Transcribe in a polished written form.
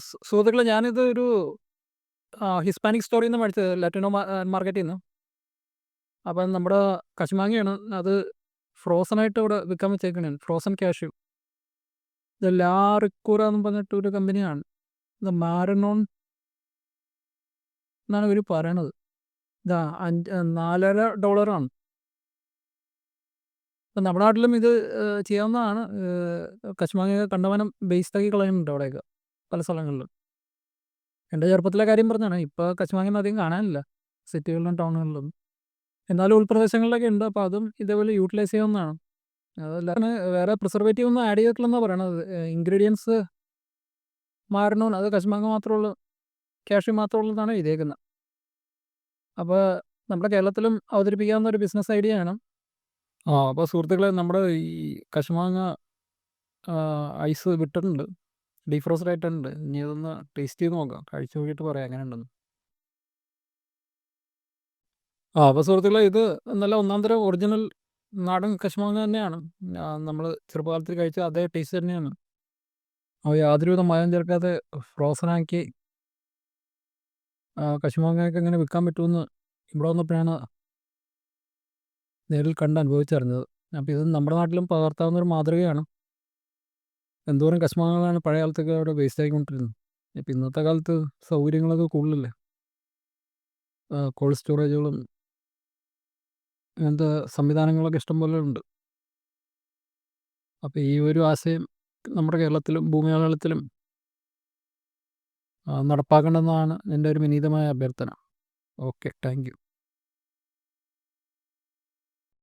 സുഹൃത്തുക്കളെ ഞാനിത് ഒരു ഹിസ്പാനിക് സ്റ്റോറിൽ നിന്ന് മേടിച്ചത് ലാറ്റിനോ മാർക്കറ്റിൽ നിന്ന്. അപ്പം നമ്മുടെ കശുമാങ്ങയാണ്. അത് ഫ്രോസണായിട്ട് ഇവിടെ വിൽക്കാൻ വെച്ചേക്കണേണ്. Frozen cashew. ഇത് ലാ റിക്കൂറ എന്നും പറഞ്ഞിട്ട് ഒരു കമ്പനിയാണ്. ഇത് മാരനോൺ എന്നാണ് ഇവർ പറയണത്. ഇതാ $4.5 ഇപ്പം നമ്മുടെ നാട്ടിലും ഇത് ചെയ്യാവുന്നതാണ്. കശുമാങ്ങയൊക്കെ കണ്ടമാനം വേസ്റ്റാക്കി കളയുന്നുണ്ട് അവിടെയൊക്കെ പല സ്ഥലങ്ങളിലും. എൻ്റെ ചെറുപ്പത്തിലെ കാര്യം പറഞ്ഞാണ്. ഇപ്പോൾ കശുമാങ്ങയൊന്നും അധികം കാണാനില്ല സിറ്റികളിലും ടൗണുകളിലൊന്നും. എന്നാലും ഉൾപ്രദേശങ്ങളിലൊക്കെ ഉണ്ട്. അപ്പോൾ അതും ഇതേപോലെ യൂട്ടിലൈസ് ചെയ്യാവുന്നതാണ്. അതല്ലാതെ വേറെ പ്രിസർവേറ്റീവ് ഒന്നും ആഡ് ചെയ്തിട്ടില്ലെന്നാണ് പറയണത്. ഇൻഗ്രീഡിയൻസ് മാരണോൻ അത് കശുമാങ്ങ മാത്രമേ ഉള്ളൂ, കാഷ്യൂ മാത്രമേ ഉള്ളൂ എന്നാണ് എഴുതിയേക്കുന്നത്. അപ്പോൾ നമ്മുടെ കേരളത്തിലും അവതരിപ്പിക്കാവുന്ന ഒരു ബിസിനസ് ഐഡിയ ആണ്. അപ്പോൾ സുഹൃത്തുക്കളെ, നമ്മുടെ ഈ കശുമാങ്ങ ഐസ് വിട്ടിട്ടുണ്ട്, ഡീഫ്രോസ്റ്റഡ് ആയിട്ടുണ്ട്. ഇനി അതൊന്ന് ടേസ്റ്റ് ചെയ്ത് നോക്കാം, കഴിച്ച് നോക്കിയിട്ട് പറയാം എങ്ങനെയുണ്ടെന്ന്. അപ്പോൾ സുഹൃത്തുക്കളെ, ഇത് നല്ല ഒന്നാം തരം ഒറിജിനൽ നാടൻ കശുമാങ്ങ തന്നെയാണ്. നമ്മൾ ചെറുപ്പകാലത്തിൽ കഴിച്ച അതേ ടേസ്റ്റ് തന്നെയാണ്. യാതൊരുവിധ മായം ചേർക്കാതെ ഫ്രോസണാക്കി കശുമാങ്ങയൊക്കെ എങ്ങനെ വിൽക്കാൻ പറ്റുമെന്ന് ഇവിടെ വന്നപ്പോഴാണ് നേരിൽ കണ്ട് അനുഭവിച്ചറിഞ്ഞത്. അപ്പോൾ ഇത് നമ്മുടെ നാട്ടിലും പകർത്താവുന്ന ഒരു മാതൃകയാണ്. എന്തോരം കശുമാങ്ങകളാണ് പഴയ കാലത്തൊക്കെ അവിടെ വേസ്റ്റ് ആയിക്കൊണ്ടിരുന്നത്. ഇപ്പം ഇന്നത്തെ കാലത്ത് സൗകര്യങ്ങളൊക്കെ കൂടുതലല്ലേ. കോൾഡ് സ്റ്റോറേജുകളും അങ്ങനത്തെ സംവിധാനങ്ങളൊക്കെ ഇഷ്ടംപോലെ ഉണ്ട്. അപ്പോൾ ഈ ഒരു ആശയം നമ്മുടെ കേരളത്തിലും ഭൂമിമണ്ഡലത്തിലും നടപ്പാക്കണമെന്നാണ് എൻ്റെ ഒരു വിനീതമായ അഭ്യർത്ഥന. Okay, thank you.